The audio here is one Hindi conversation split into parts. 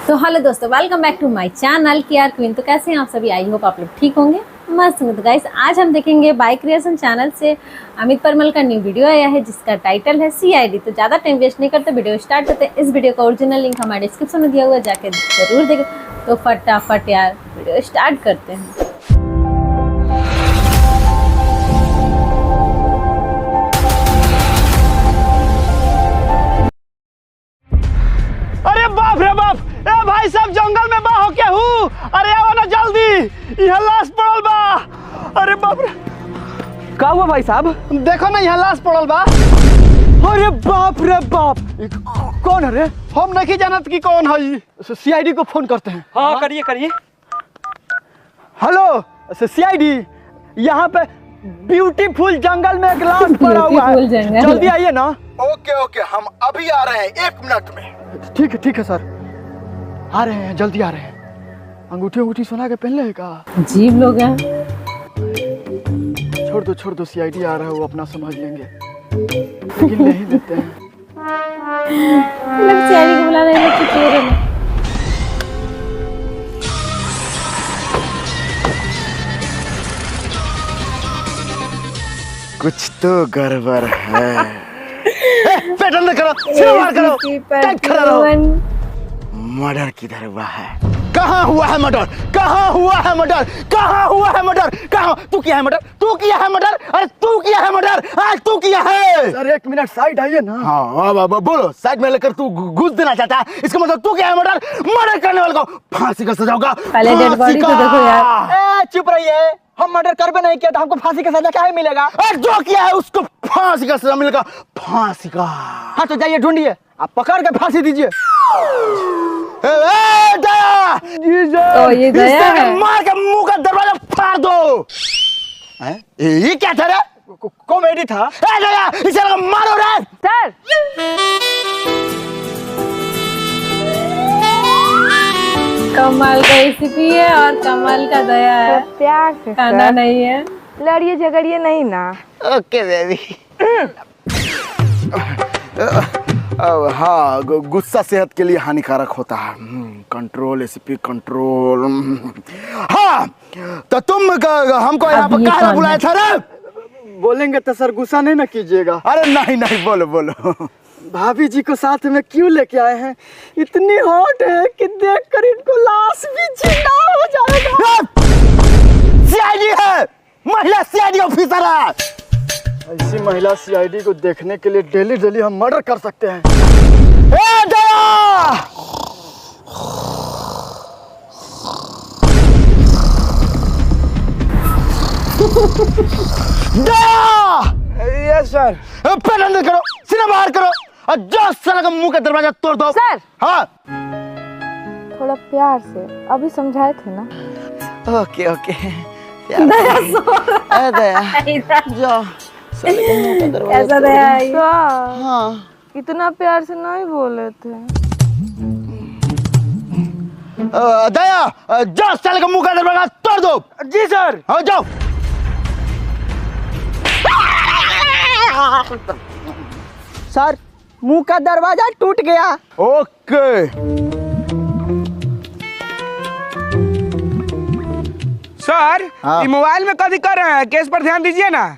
तो हेलो दोस्तों, welcome back to my channel KR queen. तो कैसे हैं आप सभी? आई होप आप लोग ठीक होंगे, मस्त होंगे। तो गाइस, आज हम देखेंगे बाइक क्रिएशन चैनल से अमित परमल का न्यू वीडियो आया है जिसका टाइटल है CID। तो ज़्यादा टाइम वेस्ट नहीं करते, वीडियो स्टार्ट करते हैं। इस वीडियो का ओरिजिनल लिंक हमारे डिस्क्रिप्शन में दिया हुआ है, जाके जरूर देखें। तो फटाफट यार वीडियो स्टार्ट करते हैं। अरे बाप रे बाप! ए भाई साहब, जंगल में बा हो के हूँ। अरे आओ ना जल्दी, यहाँ लाश पड़ल बा। अरे बाप रे! का हुआ भाई साहब? देखो ना, यहाँ लाश पड़ल बा। अरे बाप रे बाप! कौन है रे? हम नहीं जानत कि कौन है। CID को फोन करते हैं। हाँ, करिए करिए। हेलो CID, यहाँ पे ब्यूटीफुल जंगल में एक लाश पड़ा हुआ है, जल्दी आइए ना। ओके, हम अभी आ रहे हैं 1 मिनट में। ठीक है सर, आ रहे हैं, जल्दी आ रहे हैं। अंगूठी सुना के पहन ले का? अजीब लोग हैं। छोड़ दो CID आ रहा है, वो अपना समझ लेंगे, लेकिन नहीं देते हैं। CID को बुला रहे हैं। कुछ तो गड़बड़ है। पैटर्न करो, सिर मार करो, टाइट खड़ा रहो। मर्डर किधर हुआ है? कहाँ हुआ है मर्डर? कहाँ हुआ है मर्डर? कहाँ हुआ है मर्डर? कहाँ? तू किया है मर्डर? तू किया है मर्डर? अरे तू किया है मर्डर? आज तू किया है। सर 1 मिनट साइड आइए ना। हाँ, अब बोलो। साइड में लेकर तू घुस देना चाहता है, इसका मतलब तू किया है मर्डर? मर्डर करने वाले को फांसी का सजा होगा। पहले डेड बॉडी तो देखो यार। चुप रहिए, हम मर्डर करबे नहीं किया तो हमको फांसी का सजा क्या मिलेगा? और जो किया है उसको फांसी का सजा मिलेगा, फांसी का। हाँ तो जाइए, ढूंढिए, आप पकड़ के फांसी दीजिए। दया! तो ये दया है। मार के मुंह का दरवाजा फाड़ दो। ये क्या था रे? कॉमेडी था। दया, इसे मारो रे। सर, कमाल का रेसिपी है और कमाल का दया है। तो प्यार से खाना नहीं है, लड़िए झगड़िए नहीं ना। Okay baby. हाँ, गुस्सा सेहत के लिए हानिकारक होता है। Control SP control. हाँ, तो तुम हमको यहाँ पर कहाँ बुलाया था रे? बोलेंगे तो सर गुस्सा नहीं ना कीजिएगा। अरे नहीं, बोलो। भाभी जी को साथ में क्यों लेके आए हैं? इतनी हॉट है कि देखकर इनको लाश भी जिंदा हो जाएगा। CID है, महिला CID ऑफिसर है। ऐसी महिला CID को देखने के लिए डेली हम मर्डर कर सकते हैं। दया! Yes sir. पैर अंदर करो, सीना बाहर करो और जो साला का मुंह का दरवाजा तोड़ दो। सर, हाँ, थोड़ा प्यार से, अभी समझाए थे ना। ओके। दया जो साले के मुंह का दरवाजा ऐसा दया है। सर, हाँ, इतना प्यार से नहीं बोले थे। दया जो साले का मुंह का दरवाजा तोड़ दो। जी सर। हाँ, जाओ। सर, मुंह का दरवाजा टूट गया। ओके सर, हाँ। ये मोबाइल में कभी कर रहे हैं, केस पर ध्यान दीजिए ना।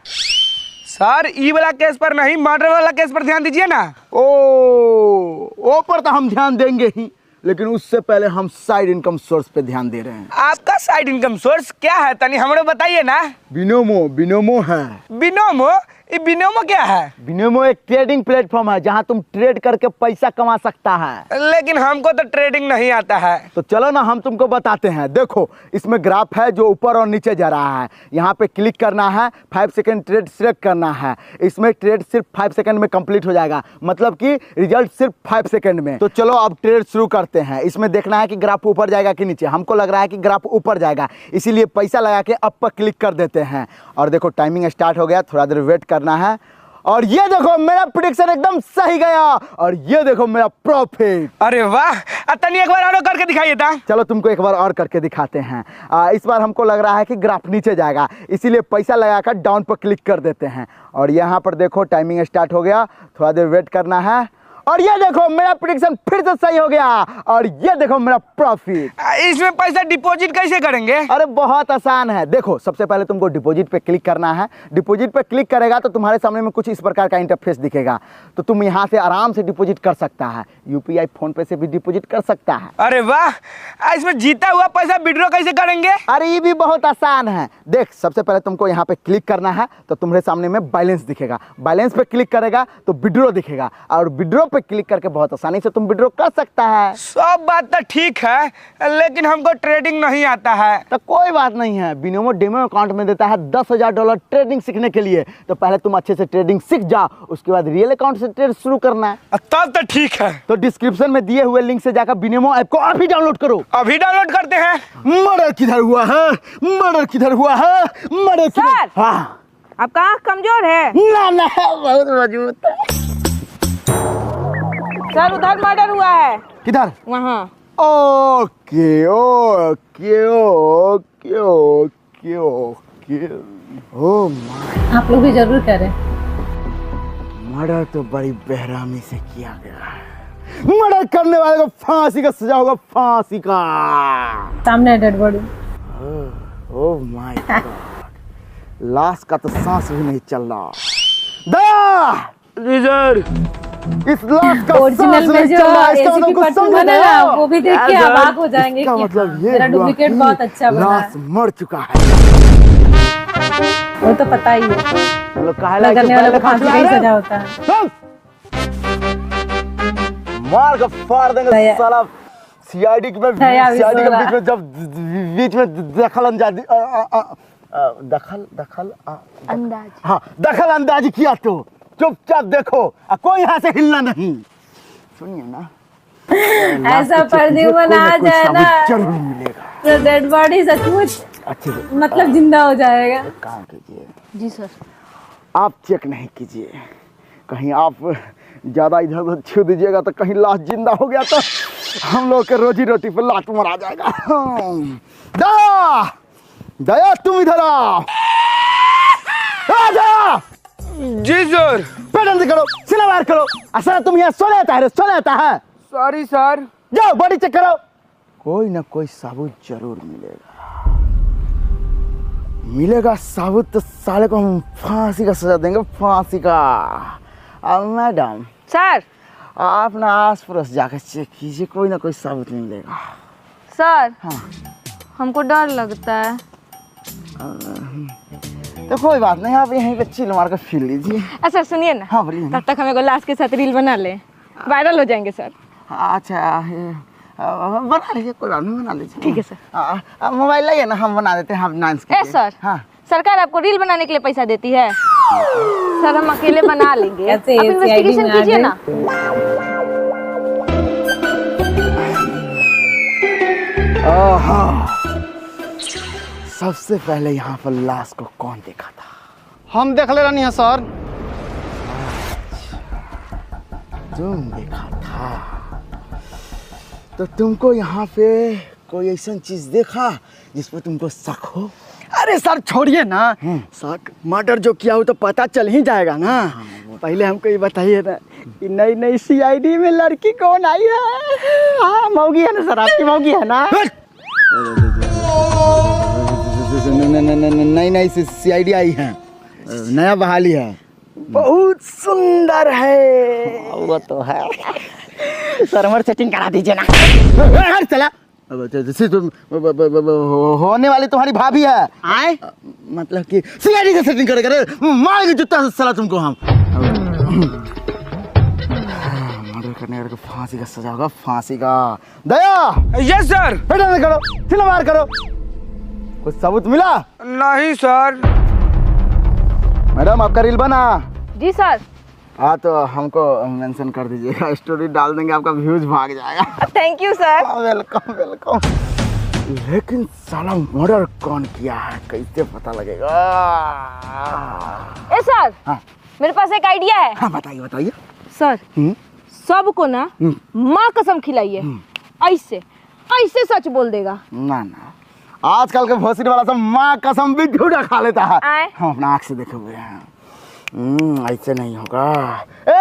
सर, ई वाला केस पर नहीं, मर्डर वाला केस पर ध्यान दीजिए ना। ओ पर तो हम ध्यान देंगे ही, लेकिन उससे पहले हम साइड इनकम सोर्स पे ध्यान दे रहे हैं। आपका साइड इनकम सोर्स क्या है, तनी हमरो बताइए ना। बिनोमो है। बिनोमो? ये बिनोमो क्या है? बिनोमो एक ट्रेडिंग प्लेटफॉर्म है जहां तुम ट्रेड करके पैसा कमा सकता है। लेकिन हमको तो ट्रेडिंग नहीं आता है। तो चलो ना, हम तुमको बताते हैं। देखो, इसमें ग्राफ है जो ऊपर और नीचे जा रहा है। यहाँ पे क्लिक करना है, 5 सेकंड ट्रेड सिलेक्ट करना है। इसमें ट्रेड सिर्फ 5 सेकंड में कंप्लीट हो जाएगा, मतलब कि रिजल्ट सिर्फ 5 सेकंड में। तो चलो अब ट्रेड शुरू करते हैं। इसमें देखना है कि ग्राफ ऊपर जाएगा कि नीचे। हमको लग रहा है कि ग्राफ ऊपर जाएगा, इसीलिए पैसा लगा के अप पर क्लिक कर देते हैं। और देखो, टाइमिंग स्टार्ट हो गया, थोड़ा देर वेट करना है। और ये देखो, मेरा प्रेडिक्शन एकदम सही गया। और ये देखो मेरा प्रॉफिट। अरे वाह! तनी एक बार और करके दिखाइए था। चलो तुमको एक बार और करके दिखाते हैं। इस बार हमको लग रहा है कि ग्राफ नीचे जाएगा, इसीलिए पैसा लगाकर डाउन पर क्लिक कर देते हैं। और यहाँ पर देखो टाइमिंग स्टार्ट हो गया, थोड़ा देर वेट करना है। और ये देखो मेरा प्रेडिक्शन फिर से सही हो गया, और ये देखो मेरा प्रॉफिट। इसमें पैसा डिपॉजिट कैसे करेंगे? अरे बहुत आसान है। देखो सबसे पहले तुमको डिपॉजिट पे क्लिक करना है। डिपॉजिट पे क्लिक करेगा तो तुम्हारे सामने में कुछ इस प्रकार का इंटरफेस दिखेगा, तो तुम यहाँ से आराम से डिपॉजिट कर सकता है। यूपीआई फोन पे से भी डिपॉजिट कर सकता है। अरे वाह, इसमें जीता हुआ पैसा विड्रॉ कैसे करेंगे? अरे ये भी बहुत आसान है। देख सबसे पहले तुमको यहाँ पे क्लिक करना है, तो तुम्हारे सामने में बैलेंस दिखेगा। बैलेंस पे क्लिक करेगा तो विड्रॉ दिखेगा, और विड्रॉ पे क्लिक करके बहुत आसानी से तुम विड्रॉ कर सकता है। सब बात तो ठीक है, लेकिन हमको ट्रेडिंग नहीं आता है। तो कोई बात नहीं है, बिनोमो डेमो अकाउंट में देता है $10,000 ट्रेडिंग सीखने के लिए। तो पहले तुम अच्छे से ट्रेडिंग सीख जाओ, उसके बाद रियल अकाउंट से ट्रेड शुरू करना है। तब तो ठीक है। तो डिस्क्रिप्शन में दिए हुए लिंक से जाकर बिनोमो ऐप को अभी डाउनलोड करो। अभी डाउनलोड करते हैं। मर्डर किधर हुआ है? मर्डर किधर हुआ है? Murder sir! किधर? हाँ आपका आँख कमजोर है। ना बहुत मजबूत है। सर उधर मर्डर हुआ है, किधर? वहाँ। Okay okay okay okay okay. ओ आप लोग भी जरूर करें। मर्डर तो बड़ी बेरहमी से किया गया है। मर्डर करने वाले को फांसी का सजा होगा, फांसी का। सामने dead body. Oh my God, लाश का तो सांस भी नहीं चल रहा। दया जी सर। इस लाश का ओरिजिनल सांस में नहीं जो चल रहा, इसका एसीपी मतलब कुछ पट्टू समझ बना नहीं ना, आया। वो भी देख के यार, अवाक हो जाएंगे इसका कि मतलब हाँ, ये मेरा हुआ डुप्लीकेट कि बहुत अच्छा बना लाश है। मर चुका है। वो तो पता ही है, लोग कहे करने वाले पहले को फांसी का ही सजा होता है। मार का फाड़ देंगे दया। साला। सीआईडी के दया भी सीआईडी के सोला। बीच में जब बीच में दखल अंदाजी दखल अंदाज। हाँ दखल अंदाजी किया तो चुपचाप देखो, कोई यहाँ से हिलना नहीं। सुनिए ना, ऐसा प्रद्युमन आ जाए ना जरूर मिलेगा। तो डेड बॉडी सचमुच अच्छे से मतलब जिंदा हो जाएगा। काम कीजिए, जी सर। आप चेक नहीं कीजिए, कहीं आप ज्यादा इधर उधर छू दीजिएगा तो कहीं लाश जिंदा हो गया तो हम लोग के रोजी रोटी पे लात मारा जाएगा। दया दया तुम इधर आओ। दया जी सर। पैडल करो, सीना वार करो। असल तुम यहाँ सो लेता है, सो लेता है। Sorry sir. जाओ बॉडी चेक करो। कोई ना कोई साबुत जरूर मिलेगा। मिलेगा साबुत तो साले को हम फांसी का सजा देंगे, फांसी का। अब मैडम सर। आप ना आस पड़ोस जाकर चेक कीजिए, कोई ना कोई साबुत मिलेगा। सर हाँ हमको डर लगता है। तो कोई बात नहीं, आप यहीं पे चिल मार कर फिर लीजिए। सर सुनिए ना, हाँ बोलिए ना। तब तक हमें को लाश के साथ रील बना ले, वायरल हो जाएंगे सर। अच्छा बना लीजिए, कोई बात नहीं, बना लीजिए। ठीक है सर। मोबाइल लाइए ना, हम बना देते हैं। हम डांस ए सर, हाँ सरकार आपको रील बनाने के लिए पैसा देती है। सर हम अकेले बना लेंगे। कैसे आप ये इन्वेस्टिगेशन CID में आ कीजिए गए? ना। सबसे पहले यहाँ पर लाश को कौन देखा था? हम देख ले रही है सर। तुम देखा था तो तुमको यहाँ पे कोई ऐसा चीज देखा जिस पर तुमको शक हो? अरे सर छोड़िए ना, शक मर्डर जो किया हो तो पता चल ही जाएगा ना। पहले हमको ये बताइए ना, कि नई नई सीआईडी में लड़की कौन आई है? हाँ मौगी है ना सर, आपकी मौगी है ना? नई नई सीआईडी आई है, नया बहाली है, बहुत सुंदर है। वो तो है। सर हमारी सेटिंग करा दीजिए ना। चला होने वाली तुम्हारी भाभी है। आए मतलब कि सीआईडी से सेटिंग करे मारेंगे जूता से साला तुमको हम। मर्डर करने वाले को फांसी का सजा होगा, फांसी का। दया यस सर। पैडल करो, सिला मार करो। कुछ सबूत मिला? नहीं सर। मैडम आपका रील बना? जी सर। हाँ तो हमको मेंशन कर दीजिएगा, स्टोरी डाल देंगे, आपका व्यूज भाग जाएगा। Thank you sir. Welcome welcome. लेकिन साला मर्डर कौन किया है, कैसे पता लगेगा? ए सर, हाँ मेरे पास एक आइडिया है। हाँ बताइए बताइए। सर सबको ना माँ कसम खिलाइए, ऐसे ऐसे सच बोल देगा। ना ना, आजकल के भोसड़ी वाला सब माँ कसम भी झूठा खा लेता है। आए? हम अपना आँख से देखे हुए हैं। ऐसे नहीं होगा। ए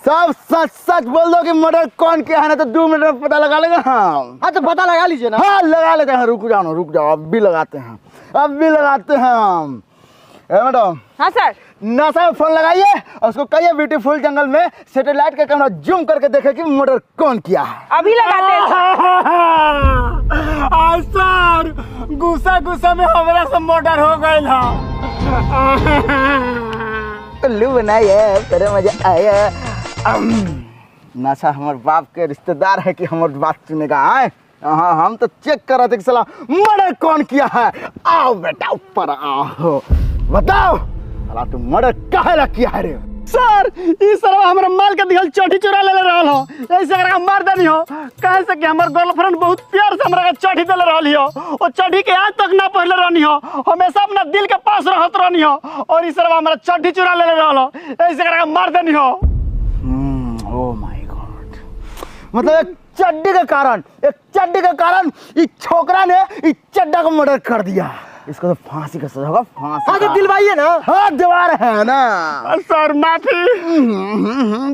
सब सच सच बोल दो कि मर्डर कौन किया है, ना तो 2 मिनट में पता लगा लेगा। हाँ तो पता लगा लीजिए ना। हाँ लगा लेते हैं, रुक जाओ, अब भी लगाते हैं हम। मैडम हाँ सर। नासा में फोन लगाइए और उसको कहिए ब्यूटीफुल जंगल में सैटेलाइट का कैमरा जूम करके देखे कि मर्डर कौन किया है। अभी लगाते हैं सर, गुस्सा में हमारा सब मर्डर हो गइल हा। उल्लू बनाइए, तेरे मजा आया। नासा हमारे बाप के रिश्तेदार है कि हमारी बात सुनेगा। आए हाँ, हम तो चेक कर रहे थे कि साला मर्डर कौन किया है। आओ बेटा ऊपर आओ, बताओ साला तू मर्डर काहे किया है रे? सर ई सरवा हमरा माल के दिखल चढ़ी चुरा ले रहल हो, ऐसे अगर मार देनी हो कहे से कि हमर गर्लफ्रेंड बहुत प्यार से हमरा के चढ़ी दे रहल हो, और चढ़ी के आज तक ना पहले रहनी हो, हमेशा अपना दिल के पास रहत रहनी हो, और ई सरवा हमरा चढ़ी चुरा ले रहल हो, ऐसे अगर मार देनी हो। ओह माय गॉड, मतलब एक चड्डी के कारण इस छोकरा ने इस चड्डा को मर्डर कर दिया। इसको तो फांसी का सजा होगा, फांसी। हाँ तो दिलवाइए ना। हाँ दीवार है ना। सर माफी।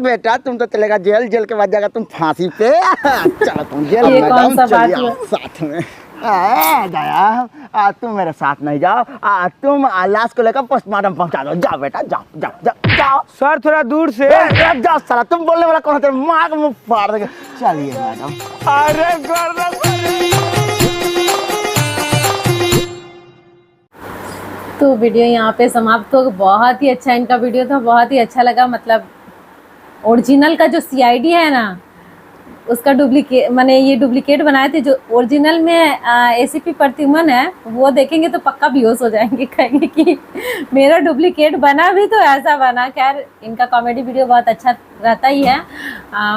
बेटा तुम तो चलेगा जेल के बाद जाएगा तुम फांसी पे। चलो तुम जेल ये में कौन सा बात चलिए है? साथ में। दया तुम मेरे साथ नहीं जाओ, तुम लाश को लेकर पोस्टमार्टम पहुंचा दो। जाओ बेटा जाओ। सर थोड़ा दूर से। जाओ साला, तुम बोलने वाला कौन है? माँ का मुंह फाड़ देंगे। चलिए मैडम। अरे गर्दन। तो वीडियो यहाँ पे समाप्त हो। बहुत ही अच्छा इनका वीडियो था, बहुत ही अच्छा लगा। मतलब ओरिजिनल का जो सीआईडी है ना, उसका डुप्लीकेट, मैंने ये डुप्लीकेट बनाए थे। जो ओरिजिनल में एसीपी प्रद्युम्न है वो देखेंगे तो पक्का बेहोश हो जाएंगे, कहेंगे कि मेरा डुप्लीकेट बना भी तो ऐसा बना। खैर इनका कॉमेडी वीडियो बहुत अच्छा रहता ही है।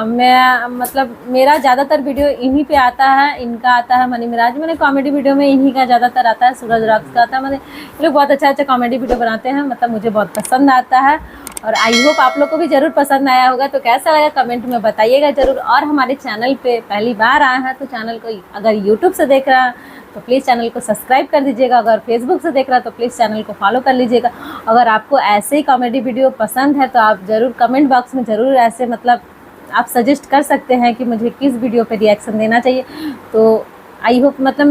मैं मतलब मेरा ज़्यादातर वीडियो इन्हीं पे आता है, इनका आता है मनी मिराज। मैंने कॉमेडी वीडियो में इन्हीं का ज़्यादातर आता है, सूरज रॉक्स का आता है। मैंने ये लोग बहुत अच्छा कॉमेडी वीडियो बनाते हैं, मतलब मुझे बहुत पसंद आता है, और आई होप आप लोग को भी ज़रूर पसंद आया होगा। तो कैसा लगा कमेंट में बताइएगा ज़रूर। और हमारे चैनल पे पहली बार आया है तो चैनल को अगर यूट्यूब से देख रहा है तो प्लीज़ चैनल को सब्सक्राइब कर दीजिएगा। अगर फेसबुक से देख रहा है तो प्लीज़ चैनल को फॉलो कर लीजिएगा। अगर आपको ऐसे ही कॉमेडी वीडियो पसंद है तो आप ज़रूर कमेंट बॉक्स में ज़रूर ऐसे मतलब आप सजेस्ट कर सकते हैं कि मुझे किस वीडियो पे रिएक्शन देना चाहिए। तो आई होप मतलब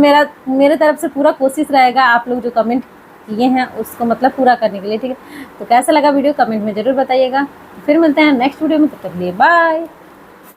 मेरे तरफ से पूरा कोशिश रहेगा आप लोग जो कमेंट किए हैं उसको मतलब पूरा करने के लिए, ठीक है। तो कैसा लगा वीडियो कमेंट में ज़रूर बताइएगा। फिर मिलते हैं नेक्स्ट वीडियो में, तब तक के लिए बाय।